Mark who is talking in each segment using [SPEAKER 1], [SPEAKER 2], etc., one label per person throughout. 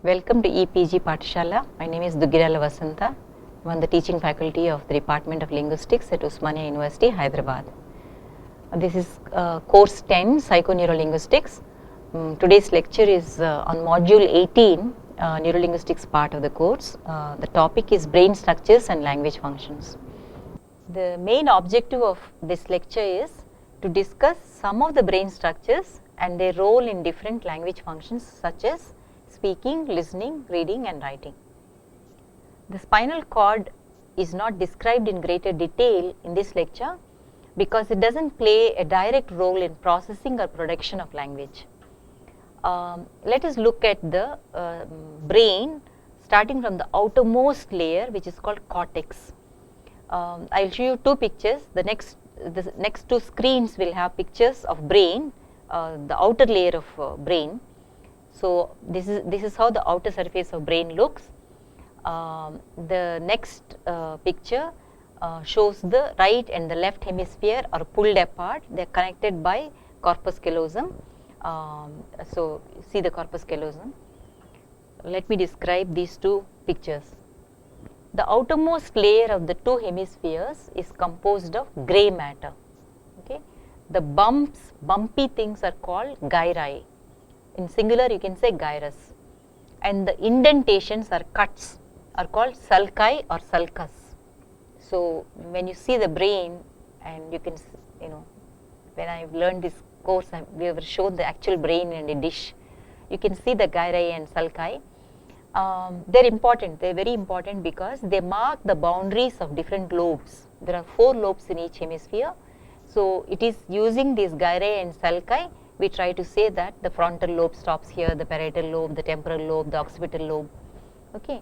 [SPEAKER 1] Welcome to EPG Pathshala. My name is Dugirala Vasanta. I am on the teaching faculty of the Department of Linguistics at Osmania University, Hyderabad. This is course 10, Psychoneurolinguistics. Today's lecture is on module 18, Neurolinguistics part of the course. The topic is brain structures and language functions. The main objective of this lecture is to discuss some of the brain structures and their role in different language functions such as speaking, listening, reading and writing. The spinal cord is not described in greater detail in this lecture because it does not play a direct role in processing or production of language. Let us look at the brain starting from the outermost layer, which is called cortex. I will show you two pictures. The next two screens will have pictures of brain, the outer layer of brain. So this is how the outer surface of brain looks. The next picture shows the right and the left hemisphere are pulled apart. They are connected by corpus callosum. So see the corpus callosum. Let me describe these two pictures. The outermost layer of the two hemispheres is composed of grey matter. Okay? The bumpy things are called gyri. In singular you can say gyrus, and the indentations or cuts are called sulci or sulcus. So when you see the brain, and you can, when I have learned this course, we have shown the actual brain in a dish. You can see the gyri and sulci. They are important, they are very important because they mark the boundaries of different lobes. There are 4 lobes in each hemisphere. So it is using these gyri and sulci we try to say that the frontal lobe stops here, the parietal lobe, the temporal lobe, the occipital lobe. Okay.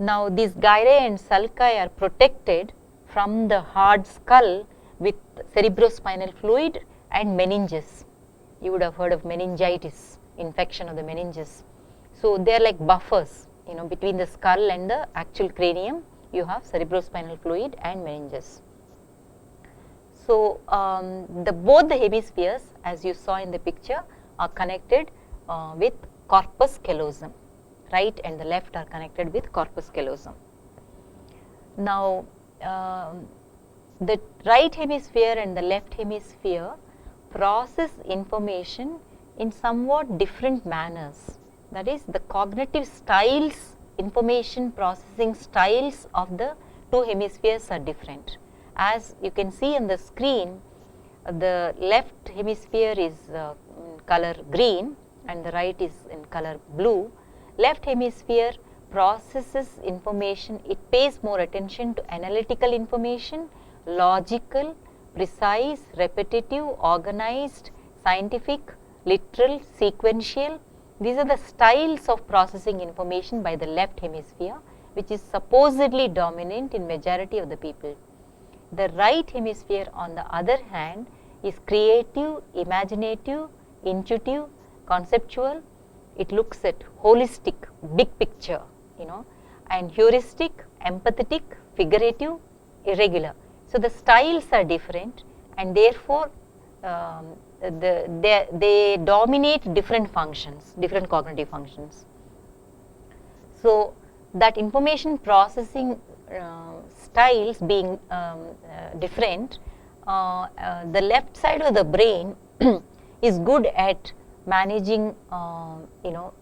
[SPEAKER 1] Now these gyri and sulci are protected from the hard skull with cerebrospinal fluid and meninges. You would have heard of meningitis, infection of the meninges. So they are like buffers, between the skull and the actual cranium. You have cerebrospinal fluid and meninges. So both the hemispheres, as you saw in the picture, are connected with corpus callosum. Right and the left are connected with corpus callosum. Now the right hemisphere and the left hemisphere process information in somewhat different manners. That is, the cognitive styles, information processing styles of the two hemispheres are different. As you can see on the screen, the left hemisphere is color green and the right is in color blue. Left hemisphere processes information, it pays more attention to analytical information, logical, precise, repetitive, organized, scientific, literal, sequential. These are the styles of processing information by the left hemisphere, which is supposedly dominant in majority of the people. The right hemisphere, on the other hand, is creative, imaginative, intuitive, conceptual. It looks at holistic, big picture, and heuristic, empathetic, figurative, irregular. So the styles are different, and therefore they dominate different functions, different cognitive functions. So that information processing styles being different, the left side of the brain is good at managing,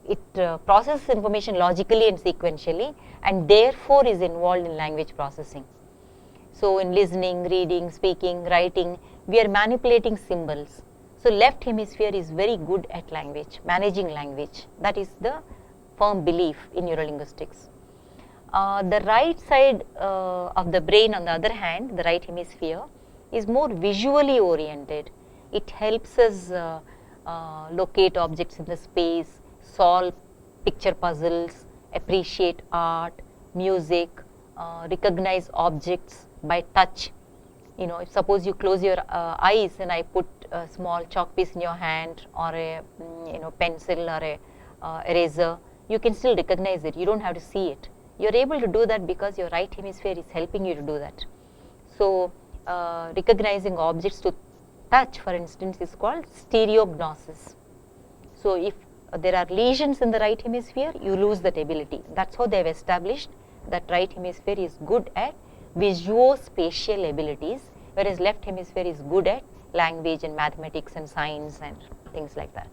[SPEAKER 1] it processes information logically and sequentially, and therefore is involved in language processing. So in listening, reading, speaking, writing, we are manipulating symbols. So left hemisphere is very good at language, managing language. That is the firm belief in neurolinguistics. The right side of the brain, on the other hand, the right hemisphere, is more visually oriented. It helps us locate objects in the space, solve picture puzzles, appreciate art, music, recognize objects by touch. If suppose you close your eyes and I put a small chalk piece in your hand, or a pencil or a eraser, you can still recognize it. You don't have to see it. You are able to do that because your right hemisphere is helping you to do that. So recognizing objects to touch, for instance, is called stereognosis. So if there are lesions in the right hemisphere, you lose that ability. That's how they have established that right hemisphere is good at visuospatial abilities, whereas left hemisphere is good at language and mathematics and science and things like that.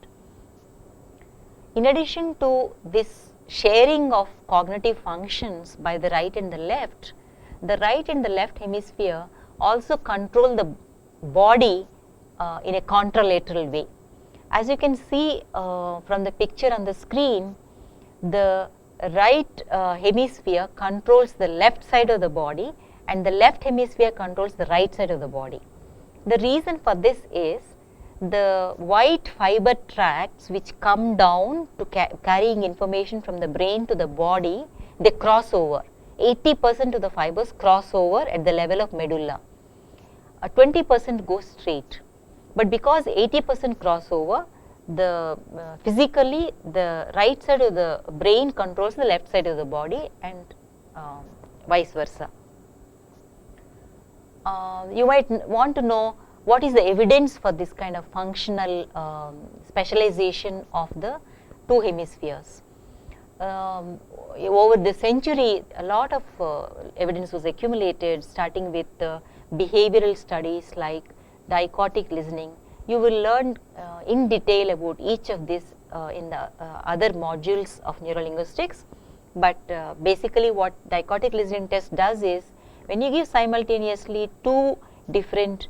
[SPEAKER 1] In addition to this sharing of cognitive functions by the right and the left and the left hemisphere also control the body in a contralateral way. As you can see from the picture on the screen, the right hemisphere controls the left side of the body and the left hemisphere controls the right side of the body. The reason for this is the white fiber tracts which come down to carrying information from the brain to the body, they cross over. 80% of the fibers cross over at the level of medulla. 20% goes straight. But because 80% crossover, the physically the right side of the brain controls the left side of the body and vice versa. You might want to know what is the evidence for this kind of functional specialization of the two hemispheres. Over the century, a lot of evidence was accumulated, starting with behavioral studies like dichotic listening. You will learn in detail about each of these in the other modules of neurolinguistics, but basically what dichotic listening test does is, when you give simultaneously two different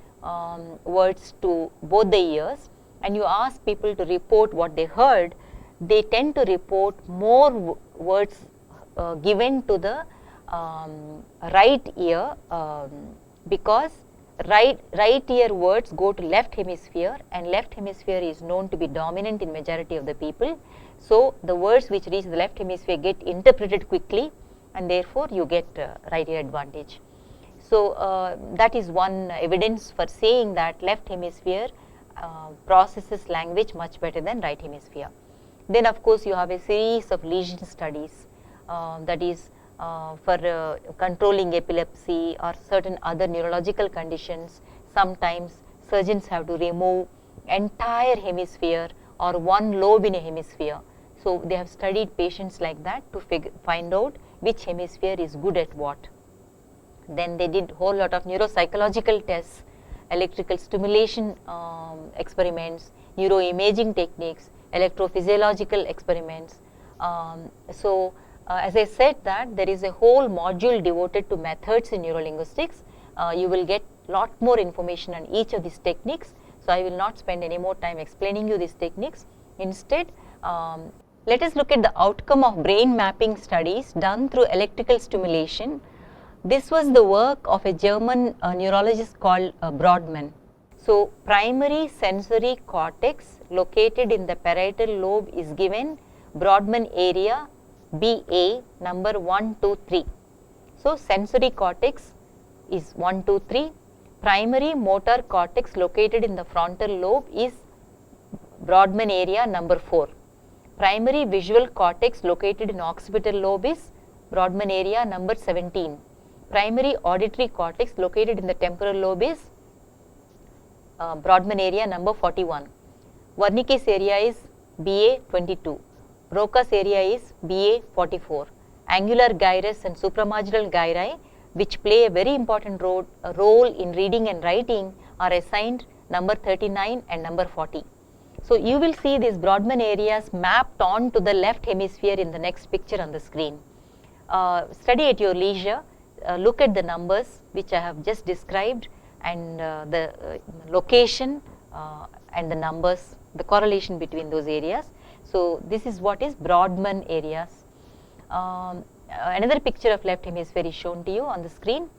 [SPEAKER 1] words to both the ears and you ask people to report what they heard, they tend to report more words given to the right ear because right ear words go to left hemisphere, and left hemisphere is known to be dominant in majority of the people. So the words which reach the left hemisphere get interpreted quickly, and therefore you get right ear advantage. So that is one evidence for saying that left hemisphere processes language much better than right hemisphere. Then of course you have a series of lesion studies that is for controlling epilepsy or certain other neurological conditions. Sometimes surgeons have to remove entire hemisphere or one lobe in a hemisphere. So they have studied patients like that to find out which hemisphere is good at what. Then they did whole lot of neuropsychological tests, electrical stimulation experiments, neuroimaging techniques, electrophysiological experiments. As I said that there is a whole module devoted to methods in neurolinguistics. You will get lot more information on each of these techniques. So I will not spend any more time explaining you these techniques. Instead, let us look at the outcome of brain mapping studies done through electrical stimulation. This was the work of a German neurologist called Brodmann. So primary sensory cortex located in the parietal lobe is given Brodmann area BA number 1, 2, 3. So sensory cortex is 1, 2, 3. Primary motor cortex located in the frontal lobe is Brodmann area number 4. Primary visual cortex located in occipital lobe is Brodmann area number 17. Primary auditory cortex located in the temporal lobe is Brodmann area number 41. Wernicke's area is BA 22. Broca's area is BA 44. Angular gyrus and supramarginal gyri, which play a very important role in reading and writing, are assigned number 39 and number 40. So you will see these Brodmann areas mapped on to the left hemisphere in the next picture on the screen. Study at your leisure. Look at the numbers which I have just described, and the location and the numbers, the correlation between those areas. So this is what is Brodmann areas. Another picture of left hemisphere is shown to you on the screen.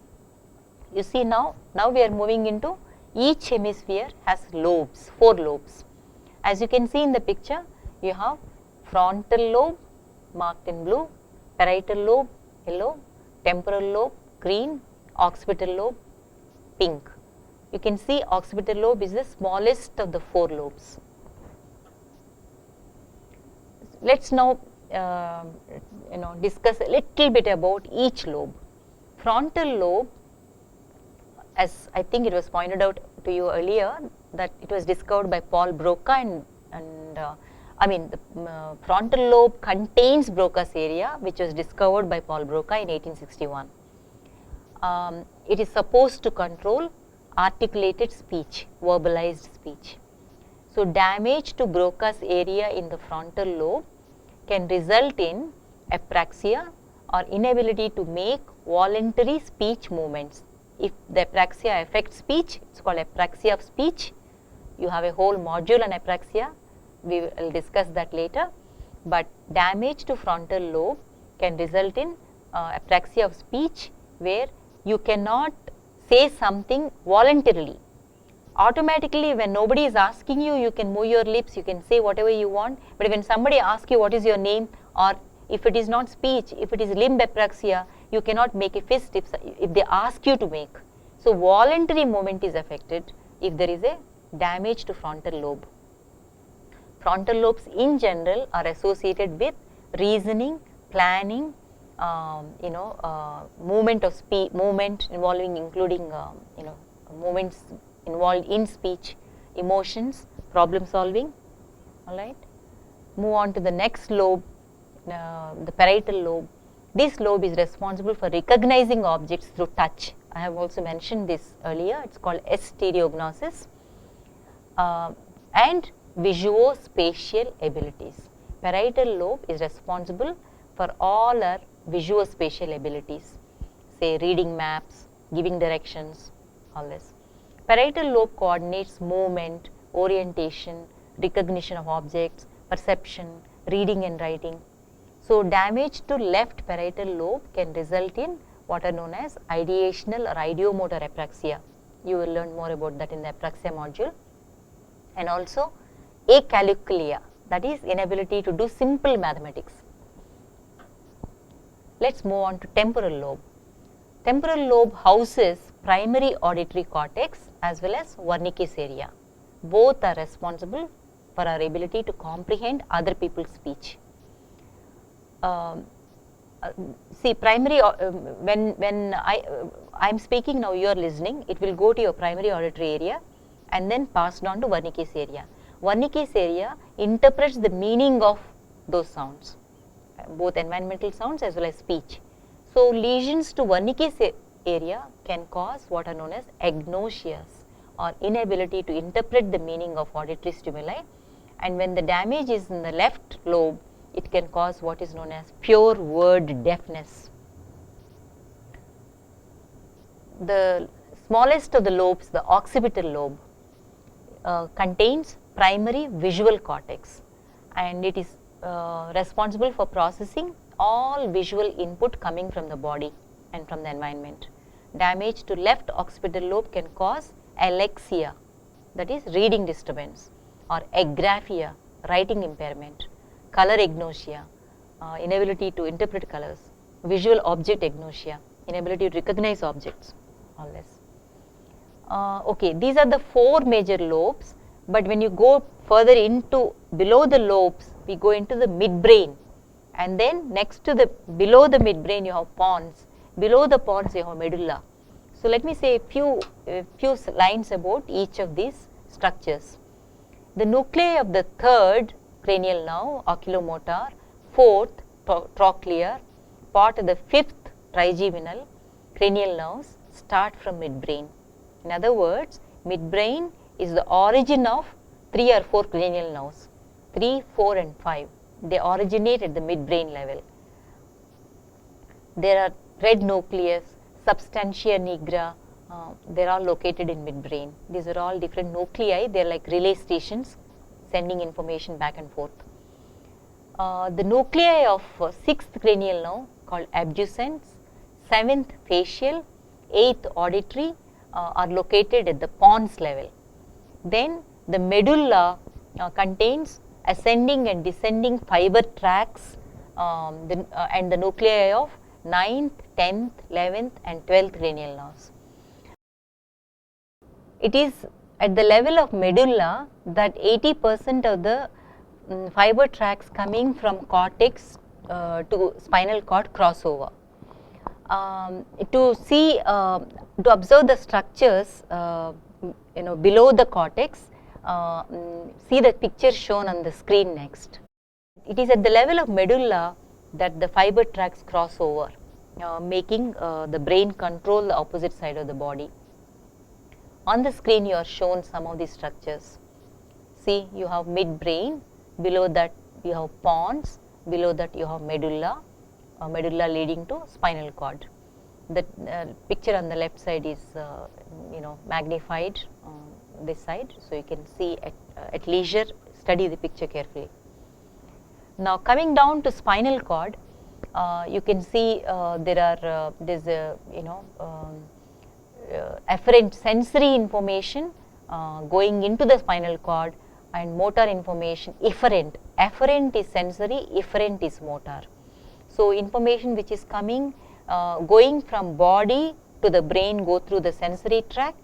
[SPEAKER 1] You see now we are moving into each hemisphere has lobes, 4 lobes. As you can see in the picture, you have frontal lobe marked in blue, parietal lobe yellow, temporal lobe green, occipital lobe pink. You can see occipital lobe is the smallest of the 4 lobes. Let's now discuss a little bit about each lobe. Frontal lobe, as I think it was pointed out to you earlier, that it was discovered by Paul Broca and I mean the frontal lobe contains Broca's area, which was discovered by Paul Broca in 1861. It is supposed to control articulated speech, verbalized speech. So, damage to Broca's area in the frontal lobe can result in apraxia or inability to make voluntary speech movements. If the apraxia affects speech, it is called apraxia of speech. You have a whole module on apraxia, we will discuss that later, but damage to frontal lobe can result in apraxia of speech, where you cannot say something voluntarily. Automatically, when nobody is asking you, you can move your lips, you can say whatever you want, but when somebody asks you what is your name, or if it is not speech, if it is limb apraxia, you cannot make a fist if they ask you to make. So, voluntary movement is affected if there is a damage to frontal lobe. Frontal lobes in general are associated with reasoning, planning, movement of speech, movement involving including movements involved in speech, emotions, problem solving. All right. Move on to the next lobe, the parietal lobe. This lobe is responsible for recognizing objects through touch. I have also mentioned this earlier. It is called stereognosis, and visuospatial abilities. Parietal lobe is responsible for all our visuospatial abilities, say reading maps, giving directions, all this. Parietal lobe coordinates movement, orientation, recognition of objects, perception, reading and writing. So, damage to left parietal lobe can result in what are known as ideational or ideomotor apraxia. You will learn more about that in the apraxia module. And also acalculia, that is inability to do simple mathematics. Let us move on to temporal lobe. Temporal lobe houses primary auditory cortex as well as Wernicke's area. Both are responsible for our ability to comprehend other people's speech. See, primary, when I am speaking now, you are listening, it will go to your primary auditory area and then passed on to Wernicke's area. Wernicke's area interprets the meaning of those sounds, both environmental sounds as well as speech. So, lesions to Wernicke's area can cause what are known as agnosias or inability to interpret the meaning of auditory stimuli, and when the damage is in the left lobe, it can cause what is known as pure word deafness. The smallest of the lobes, the occipital lobe, contains primary visual cortex, and it is responsible for processing all visual input coming from the body and from the environment. Damage to left occipital lobe can cause alexia, that is reading disturbance, or agraphia, writing impairment, color agnosia, inability to interpret colors, visual object agnosia, inability to recognize objects, all this. Okay, these are the four major lobes, but when you go further into below the lobes, we go into the midbrain, and then next to the below the midbrain you have pons, below the pons you have medulla. So, let me say a few lines about each of these structures. The nuclei of the third cranial nerve, oculomotor, fourth trochlear, part of the fifth trigeminal cranial nerves start from midbrain. In other words, midbrain is the origin of 3 or 4 cranial nerves, 3, 4 and 5. They originate at the midbrain level. There are red nucleus, substantia nigra, they are all located in midbrain. These are all different nuclei, they are like relay stations sending information back and forth. The nuclei of 6th cranial nerve called abducens, 7th facial, 8th auditory are located at the pons level. Then the medulla contains ascending and descending fiber tracts and the nuclei of 9th, 10th, 11th and 12th cranial nerves. It is at the level of medulla that 80% of the fiber tracts coming from cortex to spinal cord crossover. To observe the structures below the cortex, see the picture shown on the screen next. It is at the level of medulla that the fiber tracts cross over, making the brain control the opposite side of the body. On the screen you are shown some of these structures. See, you have midbrain, below that you have pons, below that you have medulla, medulla leading to spinal cord. The picture on the left side is magnified this side, so you can see at leisure, study the picture carefully. Now coming down to spinal cord, you can see there is a afferent sensory information going into the spinal cord, and motor information efferent. Afferent is sensory, efferent is motor. So information which is coming, going from body to the brain go through the sensory tract.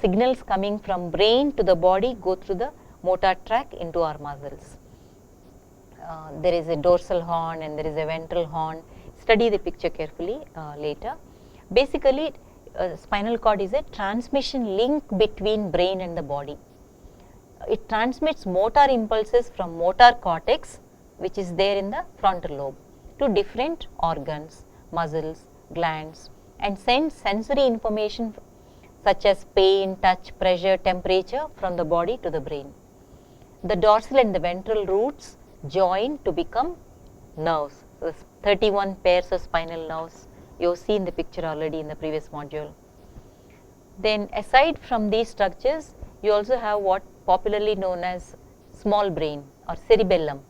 [SPEAKER 1] Signals coming from brain to the body go through the motor tract into our muscles. There is a dorsal horn and there is a ventral horn. Study the picture carefully later. Basically, spinal cord is a transmission link between brain and the body. It transmits motor impulses from motor cortex, which is there in the frontal lobe, to different organs, muscles, glands, and sends sensory information such as pain, touch, pressure, temperature from the body to the brain. The dorsal and the ventral roots join to become nerves. So 31 pairs of spinal nerves. You have seen the picture already in the previous module. Then aside from these structures, you also have what popularly known as small brain or cerebellum.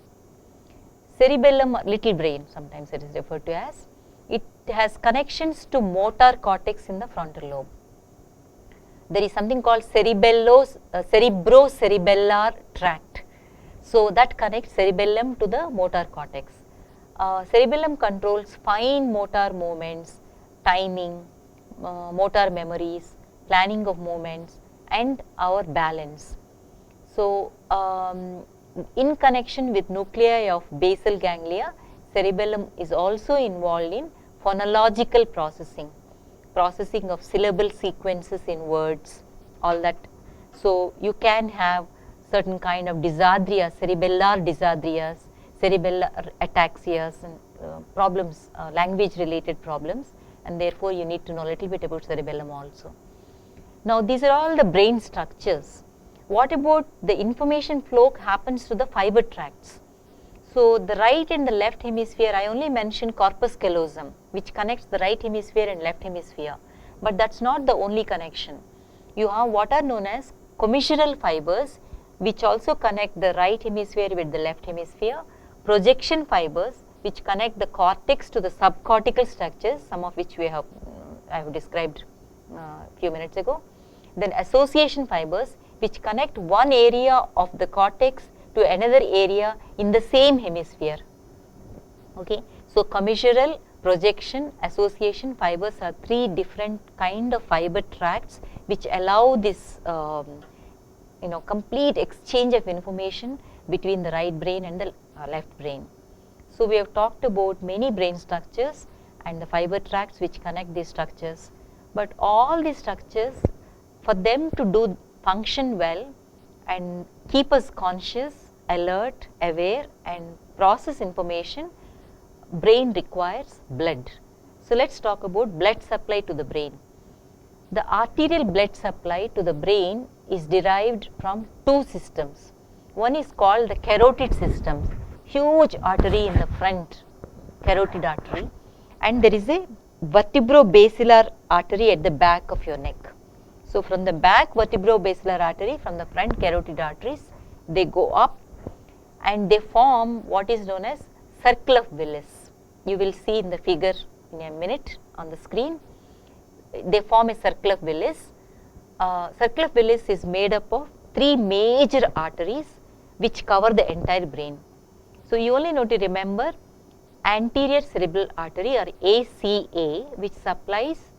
[SPEAKER 1] Cerebellum or little brain, sometimes it is referred to as. It has connections to motor cortex in the frontal lobe. There is something called cerebrocerebellar tract. So that connects cerebellum to the motor cortex. Cerebellum controls fine motor movements, timing, motor memories, planning of movements, and our balance. So in connection with nuclei of basal ganglia, cerebellum is also involved in phonological processing of syllable sequences in words, all that. So you can have certain kind of dysarthria, cerebellar dysarthrias, cerebellar ataxias, and problems, language related problems, and therefore you need to know a little bit about cerebellum also. Now these are all the brain structures. What about the information flow happens to the fiber tracts? So the right and the left hemisphere, I only mentioned corpus callosum, which connects the right hemisphere and left hemisphere, but that's not the only connection. You have what are known as commissural fibers, which also connect the right hemisphere with the left hemisphere, projection fibers, which connect the cortex to the subcortical structures, some of which I have described a few minutes ago. Then association fibers, which connect one area of the cortex to another area in the same hemisphere. Okay, so commissural, projection, association fibers are three different kind of fiber tracts which allow this complete exchange of information between the right brain and the left brain. So we have talked about many brain structures and the fiber tracts which connect these structures, but all these structures, for them to function well and keep us conscious, alert, aware, and process information, brain requires blood. So let's talk about blood supply to the brain. The arterial blood supply to the brain is derived from two systems. One is called the carotid system, huge artery in the front, carotid artery, and there is a vertebrobasilar artery at the back of your neck. So from the back vertebrobasilar artery, from the front carotid arteries, they go up and they form what is known as circle of Willis. You will see in the figure in a minute on the screen. They form a circle of Willis. Circle of Willis is made up of three major arteries which cover the entire brain. So you only need to remember anterior cerebral artery or ACA, which supplies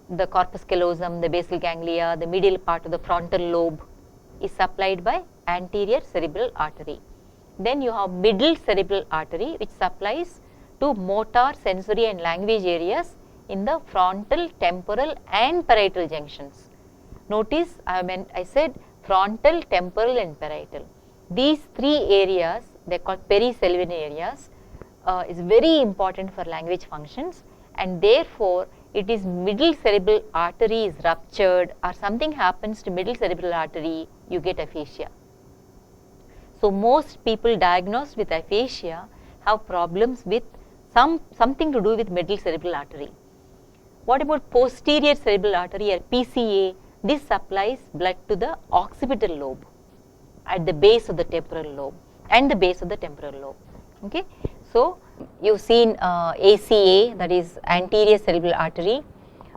[SPEAKER 1] the corpus callosum, the basal ganglia, the medial part of the frontal lobe is supplied by anterior cerebral artery. Then you have middle cerebral artery, which supplies to motor, sensory and language areas in the frontal, temporal and parietal junctions. Notice I said frontal, temporal and parietal. These three areas, they are called pericerebral areas, is very important for language functions, and therefore it is middle cerebral artery is ruptured or something happens to middle cerebral artery, you get aphasia. So most people diagnosed with aphasia have problems with something to do with middle cerebral artery. What about posterior cerebral artery or PCA? This supplies blood to the occipital lobe at the base of the temporal lobe and the base of the temporal lobe. Okay. So you've seen ACA, that is anterior cerebral artery,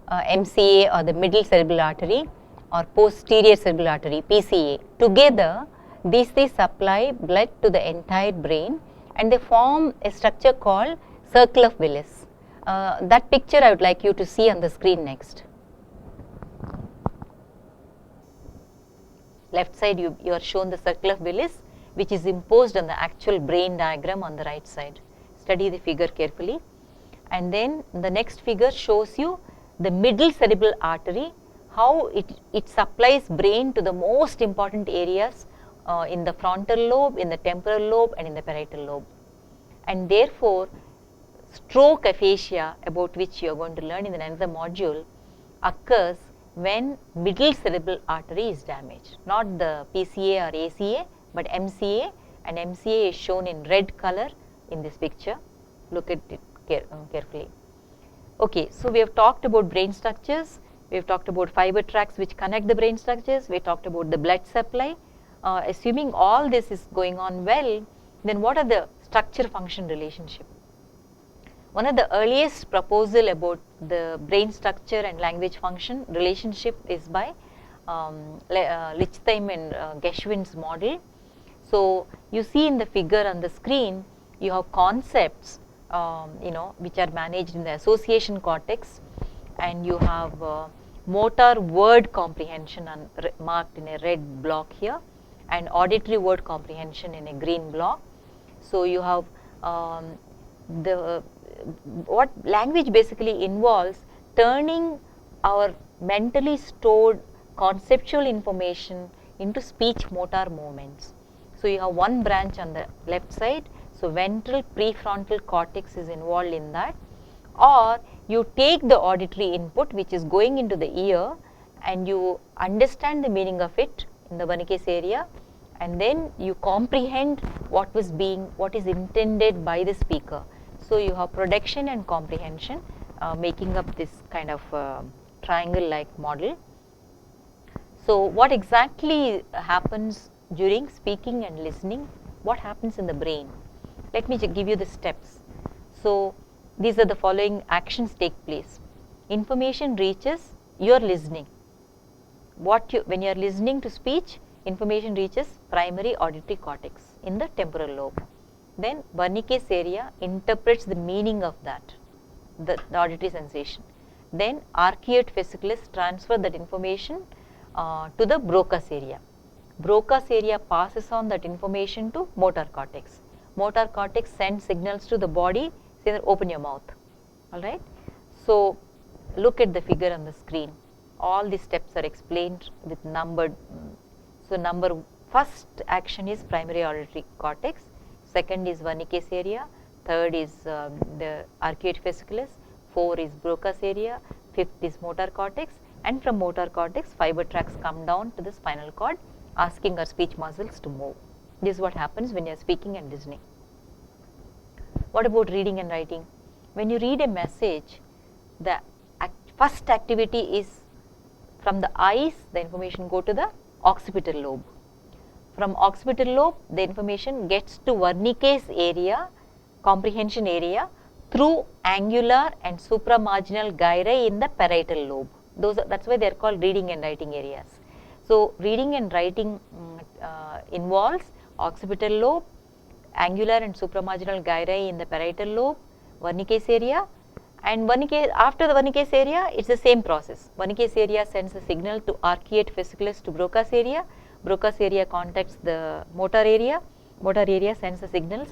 [SPEAKER 1] MCA or the middle cerebral artery, or posterior cerebral artery, PCA. Together these three supply blood to the entire brain and they form a structure called circle of Willis. That picture I would like you to see on the screen next. Left side you are shown the circle of Willis, which is imposed on the actual brain diagram on the right side. Study the figure carefully. And then the next figure shows you the middle cerebral artery, how it supplies brain to the most important areas in the frontal lobe, in the temporal lobe and in the parietal lobe. And therefore, stroke aphasia, about which you are going to learn in another module, occurs when middle cerebral artery is damaged, not the PCA or ACA, but MCA, and MCA is shown in red color in this picture. Look at it carefully. Okay, so we have talked about brain structures, we have talked about fiber tracts which connect the brain structures, we talked about the blood supply. Assuming all this is going on well, then what are the structure function relationship? One of the earliest proposal about the brain structure and language function relationship is by Lichtheim and Geschwind's model. So you see in the figure on the screen, you have concepts which are managed in the association cortex, and you have motor word comprehension marked in a red block here, and auditory word comprehension in a green block. So you have what language basically involves turning our mentally stored conceptual information into speech motor movements. So you have one branch on the left side, so ventral prefrontal cortex is involved in that, or you take the auditory input which is going into the ear and you understand the meaning of it in the Wernicke's area, and then you comprehend what is intended by the speaker. So you have production and comprehension making up this kind of triangle like model. So what exactly happens during speaking and listening? What happens in the brain? Let me give you the steps. So these are the following actions take place. Information reaches, you are listening. When you are listening to speech, information reaches primary auditory cortex in the temporal lobe. Then Wernicke's area interprets the meaning of that, the auditory sensation. Then arcuate fasciculus transfer that information to the Broca's area. Broca's area passes on that information to motor cortex. Motor cortex sends signals to the body, say that open your mouth. Alright. So look at the figure on the screen. All these steps are explained with numbered. So first action is primary auditory cortex, second is Wernicke's area, third is the arcuate fasciculus, 4 is Broca's area, 5th is motor cortex, and from motor cortex fiber tracts come down to the spinal cord asking our speech muscles to move. This is what happens when you are speaking and listening. What about reading and writing? When you read a message, the first activity is from the eyes, the information go to the occipital lobe. From occipital lobe, the information gets to Wernicke's area, comprehension area, through angular and supramarginal gyri in the parietal lobe. That's why they are called reading and writing areas. So reading and writing involves occipital lobe, angular and supramarginal gyri in the parietal lobe, Wernicke's area, and after the Wernicke's area, it's the same process. Wernicke's area sends a signal to arcuate fasciculus to Broca's area. Broca's area contacts the motor area sends the signals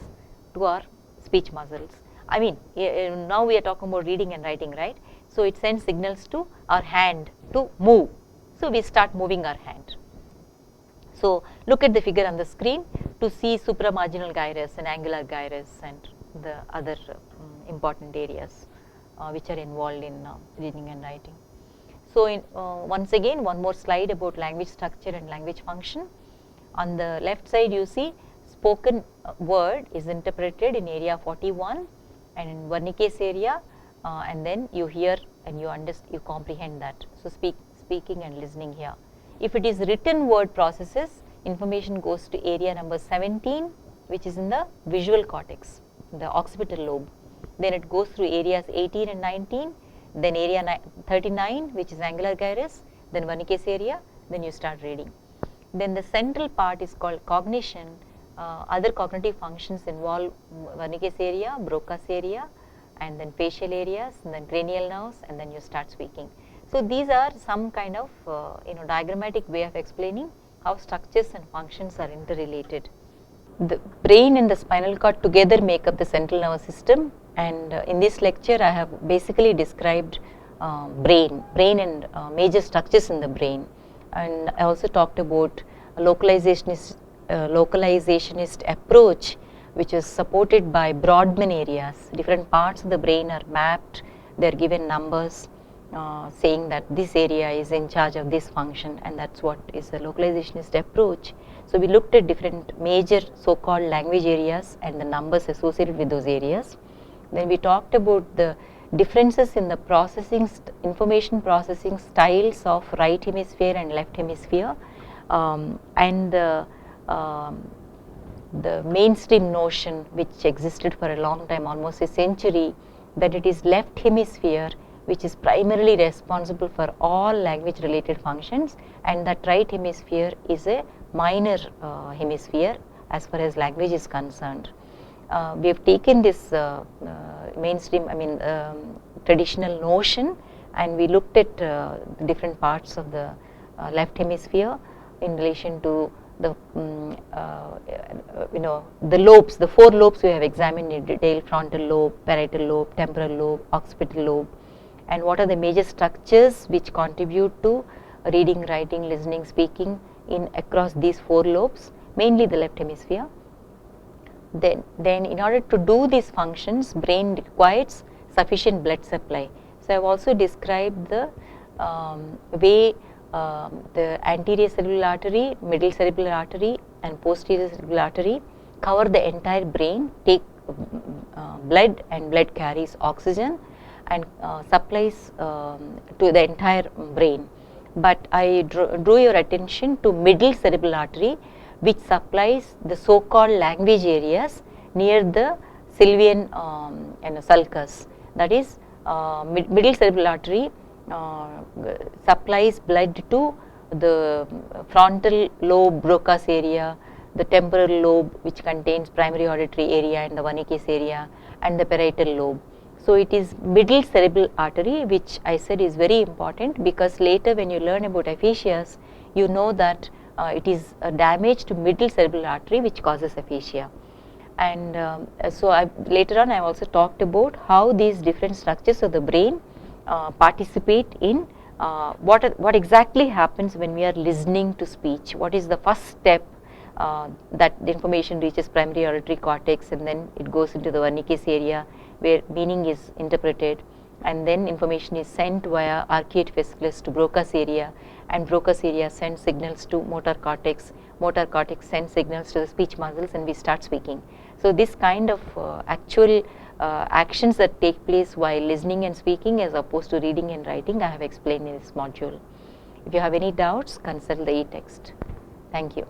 [SPEAKER 1] to our speech muscles. I mean, now we are talking about reading and writing, right? So it sends signals to our hand to move. So we start moving our hand. So look at the figure on the screen to see supramarginal gyrus and angular gyrus and the other important areas which are involved in reading and writing. So once again, one more slide about language structure and language function. On the left side you see spoken word is interpreted in area 41 and in Wernicke's area, and then you hear and you comprehend that. So speaking and listening here. If it is written word processes, information goes to area number 17, which is in the visual cortex, the occipital lobe. Then it goes through areas 18 and 19, then area 39, which is angular gyrus, then Wernicke's area, then you start reading. Then the central part is called cognition. Other cognitive functions involve Wernicke's area, Broca's area, and then facial areas, and then cranial nerves, and then you start speaking. So these are some kind of diagrammatic way of explaining how structures and functions are interrelated. The brain and the spinal cord together make up the central nervous system, and in this lecture I have basically described brain and major structures in the brain, and I also talked about localizationist approach, which is supported by Brodmann areas. Different parts of the brain are mapped, they are given numbers saying that this area is in charge of this function, and that's what is a localizationist approach. So we looked at different major so-called language areas and the numbers associated with those areas. Then we talked about the differences in the information processing styles of right hemisphere and left hemisphere, and the mainstream notion which existed for a long time, almost a century, that it is left hemisphere which is primarily responsible for all language related functions, and that right hemisphere is a minor hemisphere as far as language is concerned. We have taken this mainstream, traditional notion, and we looked at different parts of the left hemisphere in relation to the the lobes, the 4 lobes we have examined in detail: frontal lobe, parietal lobe, temporal lobe, occipital lobe, and what are the major structures which contribute to reading, writing, listening, speaking across these 4 lobes, mainly the left hemisphere. Then in order to do these functions, brain requires sufficient blood supply. So I have also described the way the anterior cerebral artery, middle cerebral artery, and posterior cerebral artery cover the entire brain, take blood, and blood carries oxygen and supplies to the entire brain. But I drew your attention to middle cerebral artery, which supplies the so-called language areas near the sylvian sulcus. That is, middle cerebral artery supplies blood to the frontal lobe, Broca's area, the temporal lobe, which contains primary auditory area and the Wernicke's area, and the parietal lobe. So it is middle cerebral artery, which I said is very important, because later when you learn about aphasias, you know that it is a damage to middle cerebral artery which causes aphasia. And later on I have also talked about how these different structures of the brain participate in what exactly happens when we are listening to speech. What is the first step that the information reaches primary auditory cortex, and then it goes into the Wernicke's area where meaning is interpreted, and then information is sent via arcuate fasciculus to Broca's area, and Broca's area sends signals to motor cortex sends signals to the speech muscles, and we start speaking. So this kind of actual actions that take place while listening and speaking as opposed to reading and writing, I have explained in this module. If you have any doubts, consult the e-text. Thank you.